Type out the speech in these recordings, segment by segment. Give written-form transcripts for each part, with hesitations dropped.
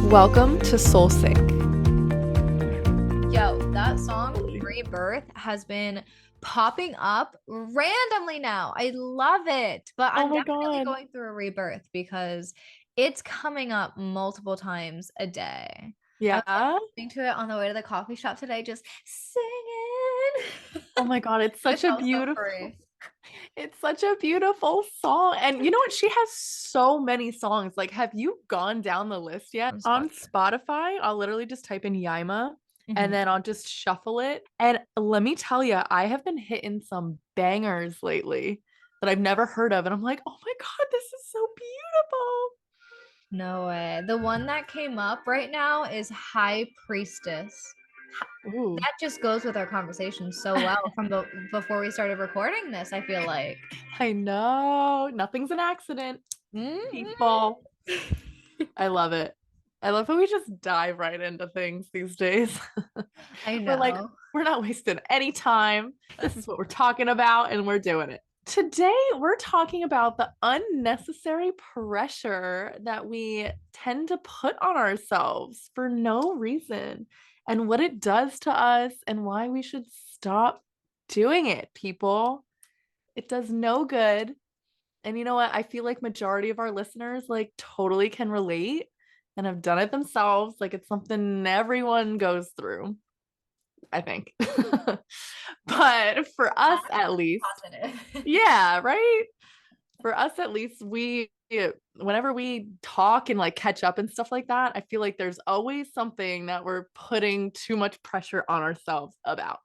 Welcome to Soul Sync. Yo, that song Rebirth has been popping up randomly now. I love it, but Oh I'm my definitely God. going through a rebirth because it's coming up multiple times a day. I was like Yeah. listening to it on the way to the coffee shop today, just singing. Oh my God. It felt so free. It's such a beautiful song. And you know what? She has so many songs. Like, have you gone down the list yet? On On Spotify. Spotify, I'll literally just type in Yaima and Mhm. then I'll just shuffle it. And let me tell you, I have been hitting some bangers lately that I've never heard of. And I'm like, oh my God, this is so beautiful. No way. The one that came up right now is High Priestess. Ooh. That just goes with our conversation so well from before we started recording this, I feel like. I know. Nothing's an accident, Mhm. people. I love it. I love how we just dive right into things these days. I We're like, know. we're not wasting any time. This is what we're talking about, and we're doing it. Today, we're talking about the unnecessary pressure that we tend to put on ourselves for no reason, and what it does to us, and why we should stop doing it, people. It does no good. And you know what? I feel like majority of our listeners like totally can relate and have done it themselves. Like it's something everyone goes through, I think. But for us at least, Positive. yeah, right? For us at least, we whenever we talk and like catch up and stuff like that, I feel like there's always something that we're putting too much pressure on ourselves about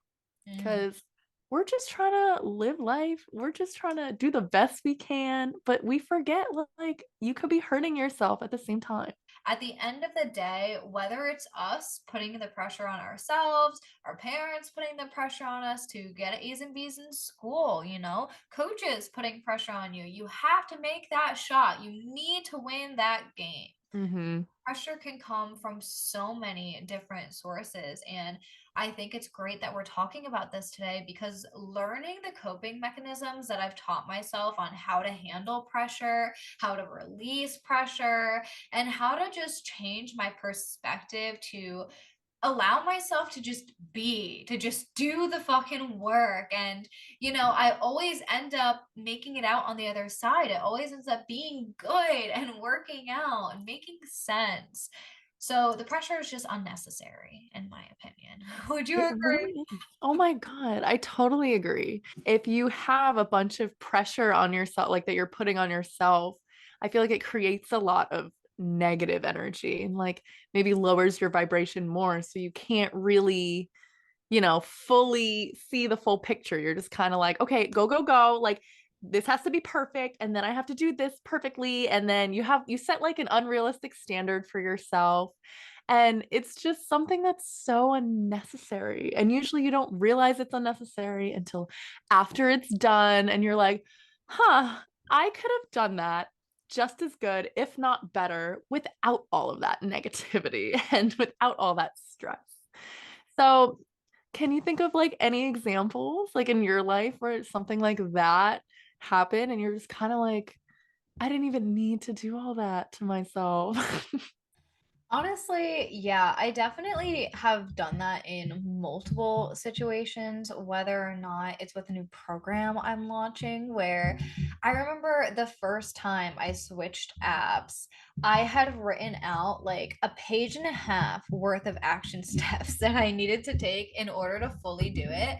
Mhm. because we're just trying to live life. We're just trying to do the best we can, but we forget like you could be hurting yourself at the same time. At the end of the day, whether it's us putting the pressure on ourselves, our parents putting the pressure on us to get A's and B's in school, coaches putting pressure on you, you have to make that shot. You need to win that game. Mm-hmm. Pressure can come from so many different sources. And I think it's great that we're talking about this today because learning the coping mechanisms that I've taught myself on how to handle pressure, how to release pressure, and how to just change my perspective to allow myself to just be, to just do the fucking work. And, I always end up making it out on the other side. It always ends up being good and working out and making sense. So the pressure is just unnecessary, in my opinion. Would you It agree? really is. Oh my God, I totally agree. If you have a bunch of pressure on yourself, like that you're putting on yourself, I feel like it creates a lot of negative energy and like maybe lowers your vibration more. So you can't really, fully see the full picture. You're just kind of like, okay, go, go, go. Like this has to be perfect. And then I have to do this perfectly. And then you set like an unrealistic standard for yourself. And it's just something that's so unnecessary. And usually you don't realize it's unnecessary until after it's done. And you're like, huh, I could have done that just as good, if not better, without all of that negativity and without all that stress. So, can you think of like any examples like in your life where something like that happened and you're just kind of like, I didn't even need to do all that to myself? Honestly, yeah, I definitely have done that in multiple situations, whether or not it's with a new program I'm launching. Where I remember the first time I switched apps, I had written out like a page and a half worth of action steps that I needed to take in order to fully do it.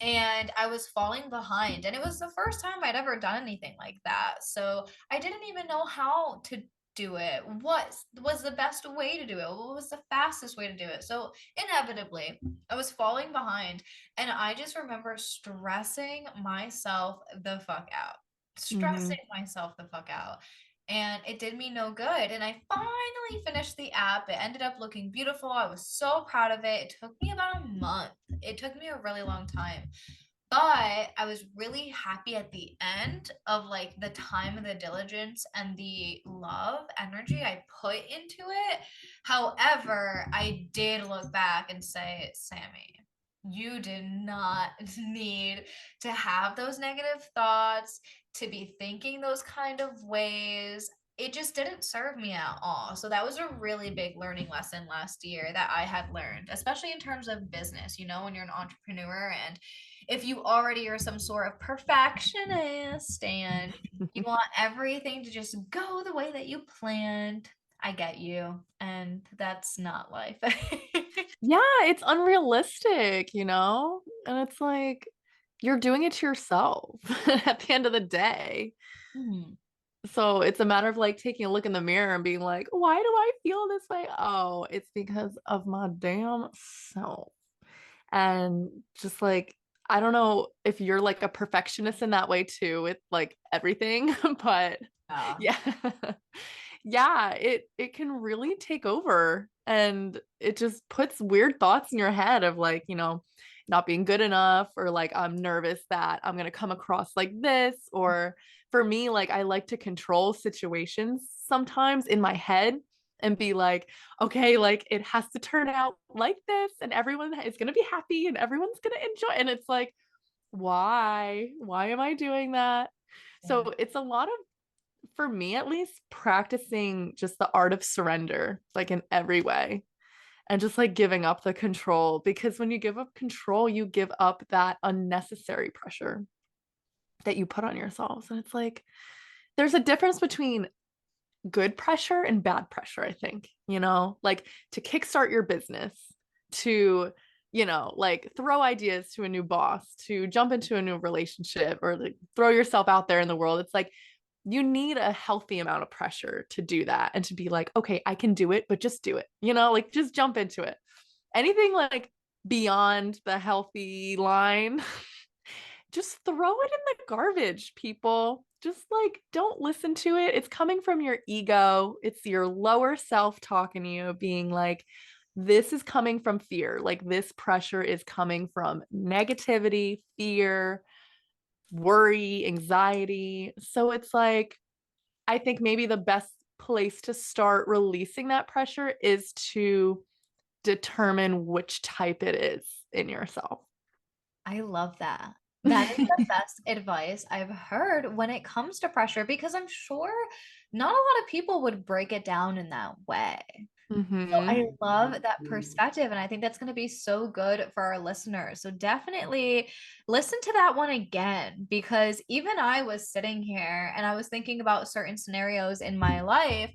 And I was falling behind. And it was the first time I'd ever done anything like that. So I didn't even know how to do it. What was the best way to do it? What was the fastest way to do it? So inevitably, I was falling behind. And I just remember stressing myself the fuck out. Hmm. Stressing myself the fuck out. And it did me no good. And I finally finished the app. It ended up looking beautiful. I was so proud of it. It took me about a month. It took me a really long time, but I was really happy at the end of like the time and the diligence and the love energy I put into it. However, I did look back and say, Sammy, you did not need to have those negative thoughts, to be thinking those kind of ways. it just didn't serve me at all. So that was a really big learning lesson last year that I had learned, especially in terms of business, you know, when you're an entrepreneur and if you already are some sort of perfectionist and you want everything to just go the way that you planned, I get you. And that's not life. Yeah, it's unrealistic, you know? And it's like you're doing it to yourself at the end of the day. Mhm. So it's a matter of like taking a look in the mirror and being like, why do I feel this way? Oh, it's because of my damn self. And just like, I don't know if you're like a perfectionist in that way too, with like everything, but Yeah. yeah. Yeah, it can really take over and it just puts weird thoughts in your head of like, you know, not being good enough or like I'm nervous that I'm going to come across like this or for me like I like to control situations sometimes in my head and be like, okay, like it has to turn out like this and everyone is going to be happy and everyone's going to enjoy and it's like why am I doing that? Yeah. So it's a lot of for me at least, practicing just the art of surrender, like in every way, and just like giving up the control. Because when you give up control, you give up that unnecessary pressure that you put on yourselves. And it's like, there's a difference between good pressure and bad pressure, I think, you know, like to kickstart your business, to, you know, like throw ideas to a new boss, to jump into a new relationship, or like throw yourself out there in the world. It's like, you need a healthy amount of pressure to do that and to be like, okay, I can do it, but just do it, you know, like just jump into it. Anything like beyond the healthy line, just throw it in the garbage, people. Just like don't listen to it. It's coming from your ego. It's your lower self talking to you, being like, this is coming from fear. Like this pressure is coming from negativity, fear, worry, anxiety. So it's like, I think maybe the best place to start releasing that pressure is to determine which type it is in yourself. I love that. That is the best advice I've heard when it comes to pressure because I'm sure not a lot of people would break it down in that way. So I Hmm. love that perspective, and I think that's going to be so good for our listeners. So definitely listen to that one again because even I was sitting here and I was thinking about certain scenarios in my life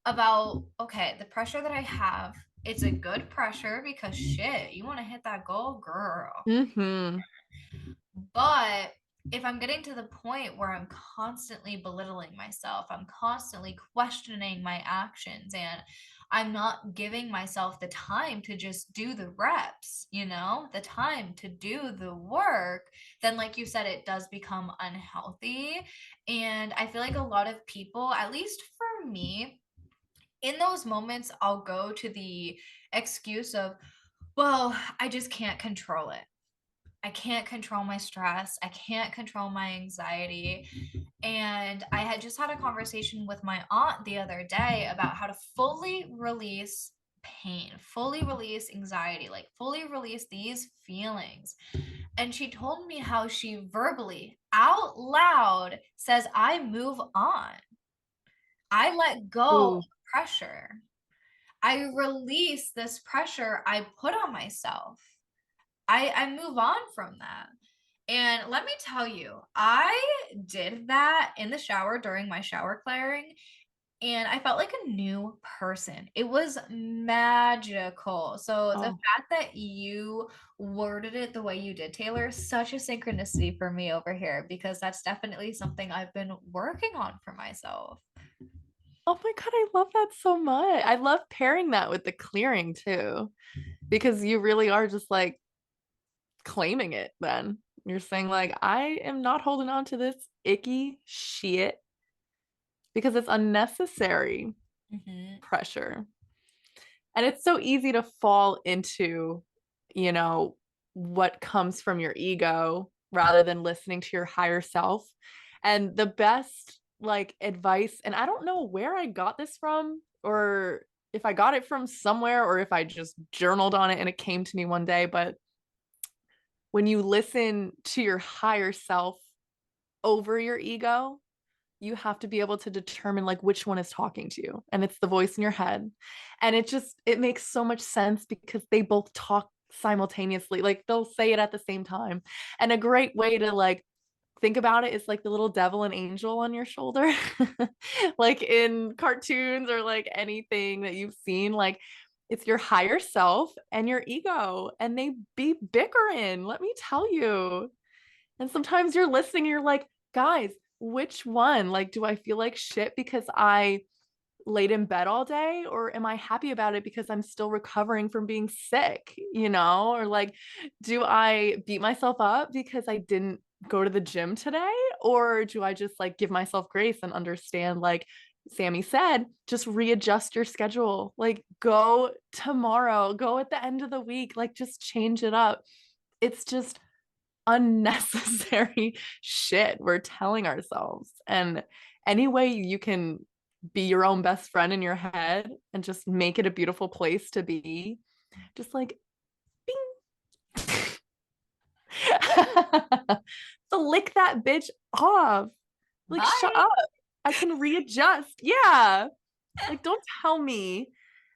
about, okay, the pressure that I have, it's a good pressure because shit, you want to hit that goal, girl. Hmm. But if I'm getting to the point where I'm constantly belittling myself, I'm constantly questioning my actions, and I'm not giving myself the time to just do the reps, you know, the time to do the work, then, like you said, it does become unhealthy. And I feel like a lot of people, at least for me, in those moments, I'll go to the excuse of, well, I just can't control it. I can't control my stress. I can't control my anxiety. And I had just had a conversation with my aunt the other day about how to fully release pain, fully release anxiety, like fully release these feelings. And she told me how she verbally, out loud, says, I move on. I let go of Ooh. pressure. I release this pressure I put on myself. I move on from that. And let me tell you, I did that in the shower during my shower clearing, and I felt like a new person. It was magical. So the Oh, fact that you worded it the way you did, Taylor, is such a synchronicity for me over here because that's definitely something I've been working on for myself. oh my God, I love that so much. I love pairing that with the clearing too, because you really are just like claiming it then. You're saying like, I am not holding on to this icky shit because it's unnecessary Mhm. pressure. And it's so easy to fall into, you know, what comes from your ego rather than listening to your higher self. And the best like advice, and I don't know where I got this from or if I got it from somewhere or if I just journaled on it and it came to me one day, but when you listen to your higher self over your ego, you have to be able to determine like which one is talking to you, and it's the voice in your head. And it makes so much sense because they both talk simultaneously, like they'll say it at the same time. And a great way to like think about it is like the little devil and angel on your shoulder. Like in cartoons or like anything that you've seen, like it's your higher self and your ego, and they be bickering, let me tell you. And sometimes you're listening, you're like, guys, which one? Like, do I feel like shit because I laid in bed all day, or am I happy about it because I'm still recovering from being sick, or like, do I beat myself up because I didn't go to the gym today, or do I just like give myself grace and understand, like Sammy said, just readjust your schedule, like go tomorrow, go at the end of the week, like just change it up. It's just unnecessary shit we're telling ourselves. And any way you can be your own best friend in your head and just make it a beautiful place to be, just like bing. So lick that bitch off. Like, shut Bye. up. I can readjust. Yeah. Like, don't tell me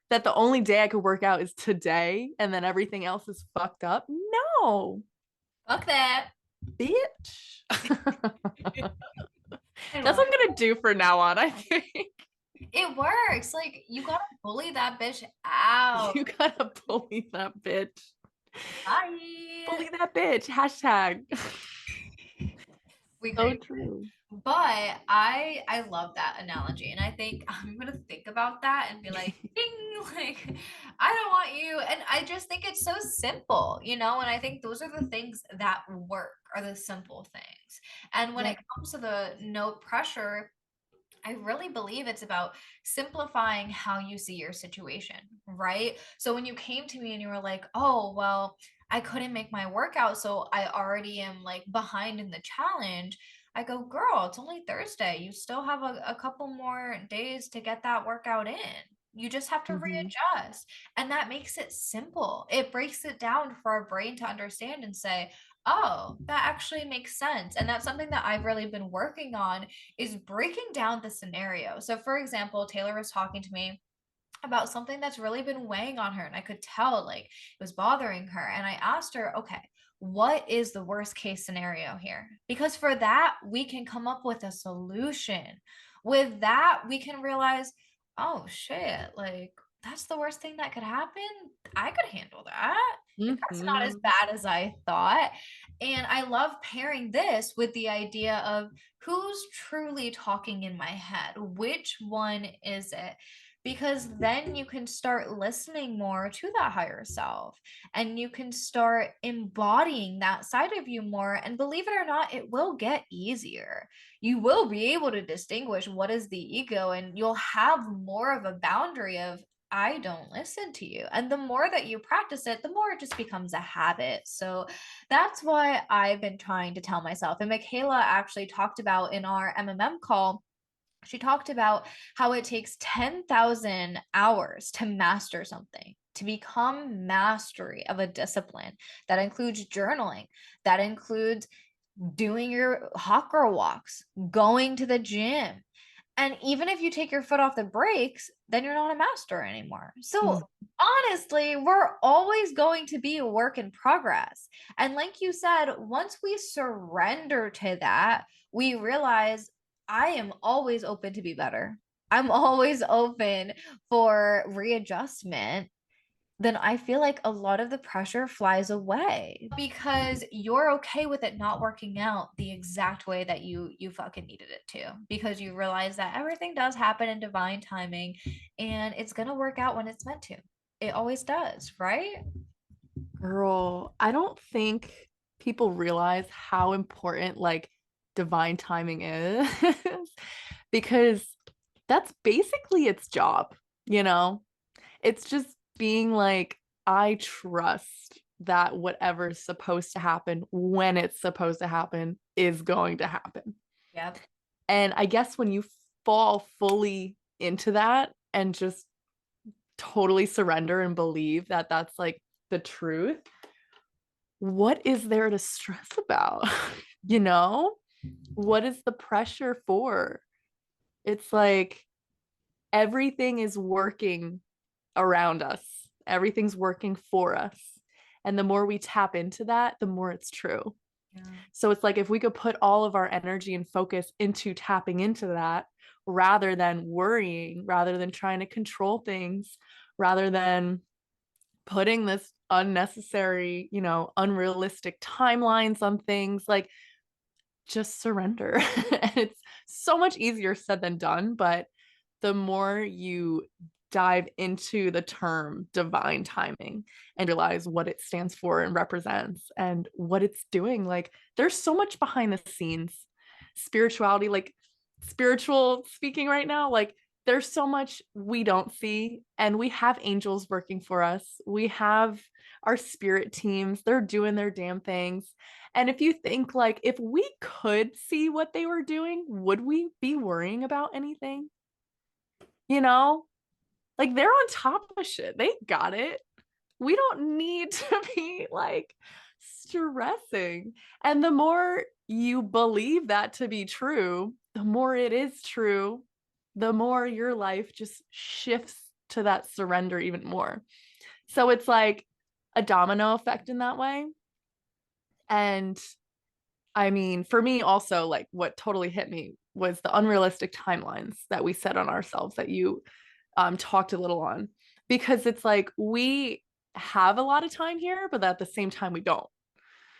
that the only day I could work out is today and then everything else is fucked up. No, Fuck that. bitch. I That's love what I'm gonna do for now on, I think. it. It works. Like you gotta bully that bitch out. You gotta bully that bitch. Bye. Bully that bitch. Hashtag. We So agree. true. But I love that analogy, and I think I'm gonna think about that and be like, ding, like I don't want you. And I just think it's so simple, you know. And I think those are the things that work, are the simple things. And when it Yep. comes to the no pressure, I really believe it's about simplifying how you see your situation, right? So when you came to me and you were like, oh, well, I couldn't make my workout, so I already am like behind in the challenge. I go, girl, it's only Thursday. You still have a couple more days to get that workout in. You just have to Mhm. readjust. And that makes it simple. It breaks it down for our brain to understand and say, oh, that actually makes sense. And that's something that I've really been working on, is breaking down the scenario. So, for example, Taylor was talking to me about something that's really been weighing on her, and I could tell like it was bothering her. And I asked her, okay, what is the worst case scenario here? Because for that, we can come up with a solution. With that, we can realize, oh shit, like that's the worst thing that could happen. I could handle that. That's not as Mhm. bad as I thought. And I love pairing this with the idea of who's truly talking in my head. Which one is it? Because then you can start listening more to that higher self, and you can start embodying that side of you more. And believe it or not, it will get easier. You will be able to distinguish what is the ego, and you'll have more of a boundary of, I don't listen to you. And the more that you practice it, the more it just becomes a habit. So that's why I've been trying to tell myself. And Michaela actually talked about in our MMM call, she talked about how it takes 10,000 hours to master something, to become mastery of a discipline. That includes journaling, that includes doing your hot girl walks, going to the gym. And even if you take your foot off the brakes, then you're not a master anymore. So Mm. honestly, we're always going to be a work in progress. And like you said, once we surrender to that, we realize I am always open to be better. I'm always open for readjustment. Then I feel like a lot of the pressure flies away because you're okay with it not working out the exact way that you fucking needed it to, because you realize that everything does happen in divine timing and it's going to work out when it's meant to. It always does, right? Girl, I don't think people realize how important like divine timing is, because that's basically its job, you know? It's just being like, I trust that whatever's supposed to happen when it's supposed to happen is going to happen. Yep. And I guess when you fall fully into that and just totally surrender and believe that that's like the truth, what is there to stress about? you know? What is the pressure for? It's like everything is working around us, everything's working for us. And the more we tap into that, the more it's true. Yeah. So it's like if we could put all of our energy and focus into tapping into that rather than worrying, rather than trying to control things, rather than putting this unnecessary, unrealistic timelines on things, like just surrender. And it's so much easier said than done, but the more you dive into the term divine timing and realize what it stands for and represents and what it's doing, like there's so much behind the scenes spirituality, like spiritual speaking right now, like there's so much we don't see, and we have angels working for us, we have our spirit teams, they're doing their damn things. And if you think like if we could see what they were doing, would we be worrying about anything? You know, like they're on top of shit. They got it. We don't need to be like stressing. And the more you believe that to be true, the more it is true, the more your life just shifts to that surrender even more. So it's like a domino effect in that way. And I mean, for me also, like what totally hit me was the unrealistic timelines that we set on ourselves that you talked a little on, because it's like we have a lot of time here, but at the same time we don't.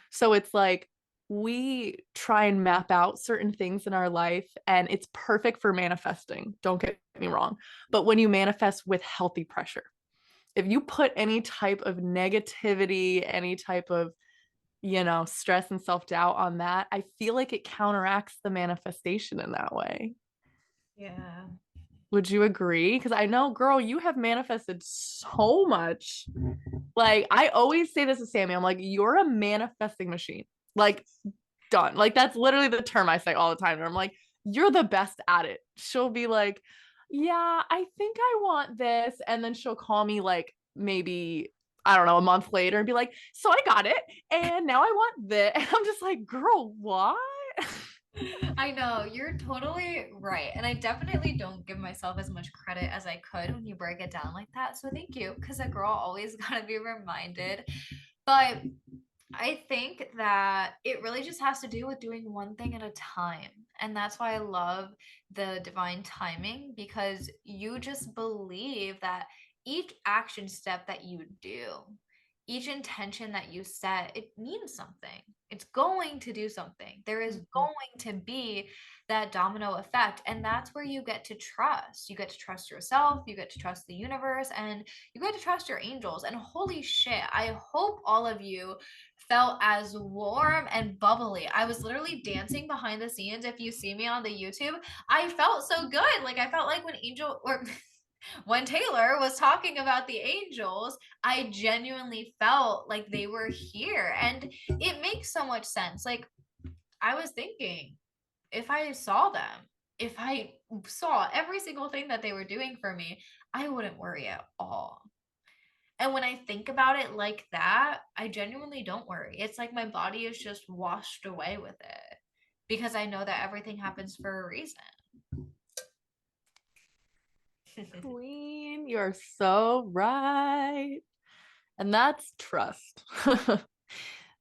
So it's like we try and map out certain things in our life, and it's perfect for manifesting, don't get me wrong, but when you manifest with healthy pressure, if you put any type of negativity, any type of stress and self-doubt on that, I feel like it counteracts the manifestation in that way. Yeah. Would you agree? Because I know, girl, you have manifested so much. Like, I always say this to Sammy. I'm like, you're a manifesting machine. Like, done. Like, that's literally the term I say all the time. I'm like, you're the best at it. She'll be like, yeah, I think I want this. And then she'll call me like maybe, I don't know, a month later and be like, so I got it. And now I want this. And I'm just like, girl, what? I know, you're totally right. And I definitely don't give myself as much credit as I could when you break it down like that. So thank you, because a girl always gotta be reminded. But I think that it really just has to do with doing one thing at a time. And that's why I love the divine timing, because you just believe that each action step that you do, each intention that you set, it means something. It's going to do something. There is Mhm. going to be that domino effect. And that's where you get to trust. You get to trust yourself, you get to trust the universe, and you get to trust your angels. And holy shit, I hope all of you felt as warm and bubbly. I was literally dancing behind the scenes. If you see me on the YouTube, I felt so good. Like I felt like when Angel or when Taylor was talking about the angels, I genuinely felt like they were here. And it makes so much sense. Like I was thinking, if I saw them, if I saw every single thing that they were doing for me, I wouldn't worry at all. And when I think about it like that, I genuinely don't worry. It's like my body is just washed away with it because I know that everything happens for a reason. Queen, you're so right. And that's trust.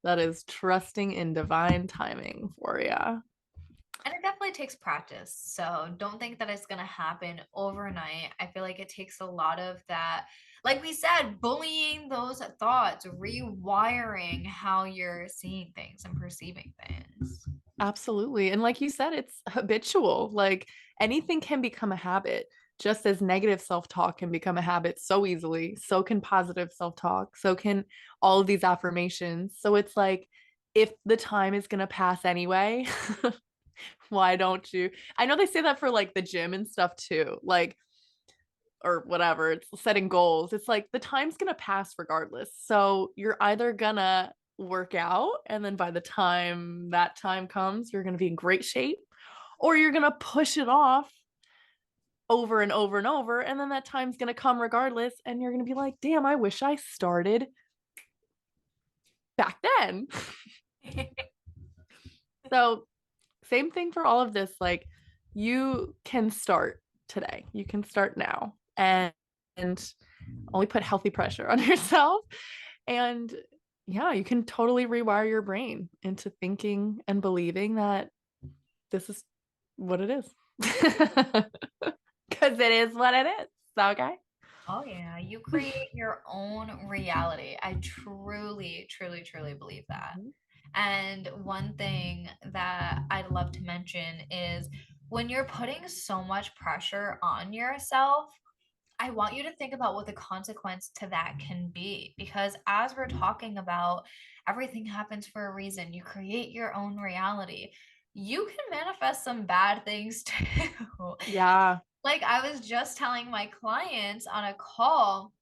That is trusting in divine timing for you. And it definitely takes practice. So don't think that it's going to happen overnight. I feel like it takes a lot of that, like we said, bullying those thoughts, rewiring how you're seeing things and perceiving things. Absolutely. And like you said, it's habitual. Like anything can become a habit, just as negative self talk can become a habit so easily. So can positive self talk. So can all of these affirmations. So it's like, if the time is going to pass anyway, why don't you? I know they say that for like the gym and stuff too. Like, or whatever, it's setting goals. It's like the time's gonna pass regardless. So you're either gonna work out, and then by the time that time comes, you're gonna be in great shape, or you're gonna push it off over and over and over, and then that time's gonna come regardless, and you're gonna be like, damn, I wish I started back then. So same thing for all of this. Like you can start today. You can start now and only put healthy pressure on yourself. And yeah, you can totally rewire your brain into thinking and believing that this is what it is. Because it is what it is. Okay. Oh yeah, you create your own reality. I truly, truly, truly believe that. Mhm. And one thing that I'd love to mention is when you're putting so much pressure on yourself, I want you to think about what the consequence to that can be. Because as we're talking about everything happens for a reason, you create your own reality. You can manifest some bad things too. Yeah. Like I was just telling my clients on a call,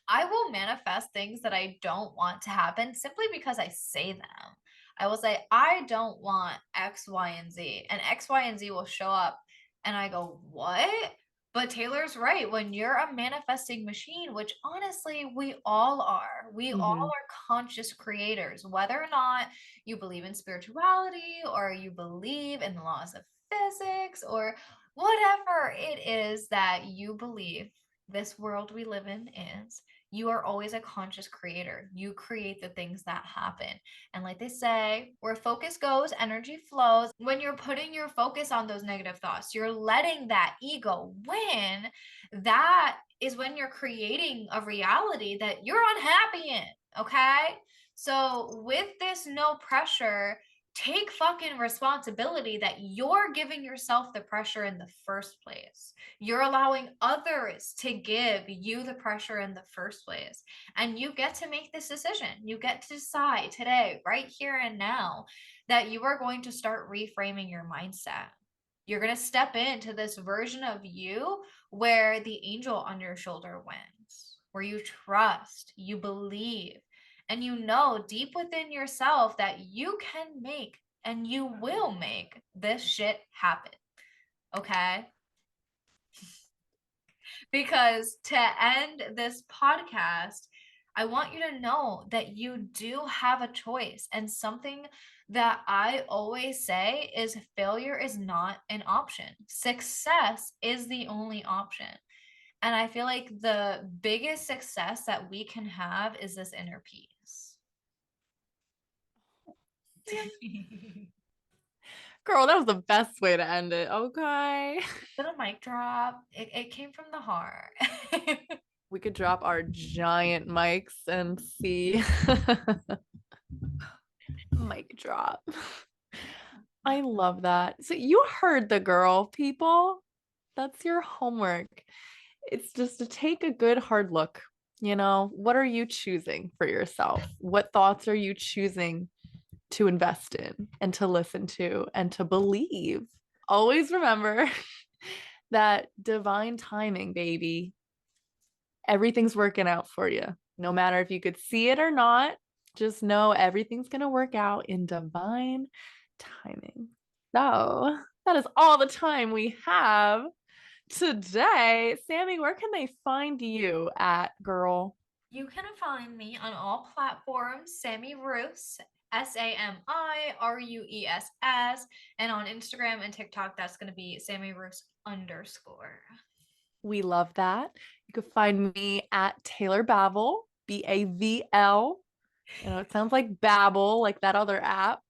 I will manifest things that I don't want to happen simply because I say them. I will say, I don't want X, Y, and Z, and X, Y, and Z will show up. And I go, what? But Taylor's right. When you're a manifesting machine, which honestly, we all are, we all Hmm. are conscious creators, whether or not you believe in spirituality or you believe in the laws of physics or whatever it is that you believe this world we live in is, you are always a conscious creator. You create the things that happen. And like they say, where focus goes, energy flows. When you're putting your focus on those negative thoughts, you're letting that ego win. That is when you're creating a reality that you're unhappy in. Okay. So, with this no pressure, take fucking responsibility that you're giving yourself the pressure in the first place. You're allowing others to give you the pressure in the first place. And you get to make this decision. You get to decide today, right here and now, that you are going to start reframing your mindset. You're going to step into this version of you where the angel on your shoulder wins, where you trust, you believe, and you know deep within yourself that you can make and you will make this shit happen. Okay? Because to end this podcast, I want you to know that you do have a choice. And something that I always say is failure is not an option, success is the only option. And I feel like the biggest success that we can have is this inner peace. Girl, that was the best way to end it. Okay. Little mic drop. It came from the heart. We could drop our giant mics and see. Mic drop. I love that. So you heard the girl, people. That's your homework. It's just to take a good hard look. What are you choosing for yourself? What thoughts are you choosing to invest in and to listen to and to believe? Always remember that divine timing, baby. Everything's working out for you. No matter if you could see it or not, just know everything's going to work out in divine timing. So, that is all the time we have today. Sammy, where can they find you at, girl? You can find me on all platforms, Sammy Ruess, SAMIRUESS, and on Instagram and TikTok, that's going to be Sammy Ruess _. We love that. You can find me at Taylor Babel, BAVL. It sounds like Babel, like that other app,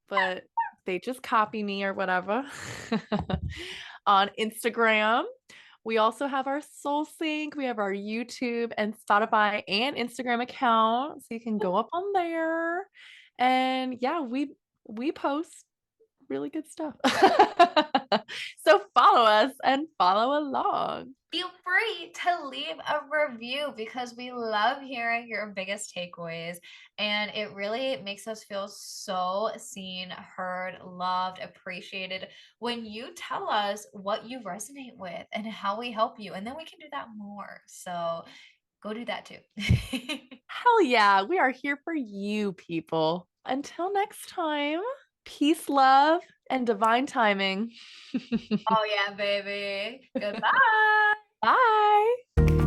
but they just copy me or whatever. On Instagram, we also have our Soul Sync. We have our YouTube and Spotify and Instagram account, so you can go up on there. And yeah, we post really good stuff. So follow us and follow along. Feel free to leave a review because we love hearing your biggest takeaways. And it really makes us feel so seen, heard, loved, appreciated when you tell us what you resonate with and how we help you. And then we can do that more. So go do that too. Hell yeah, we are here for you, people. Until next time, peace, love, and divine timing. Oh, yeah, baby. Goodbye. Bye.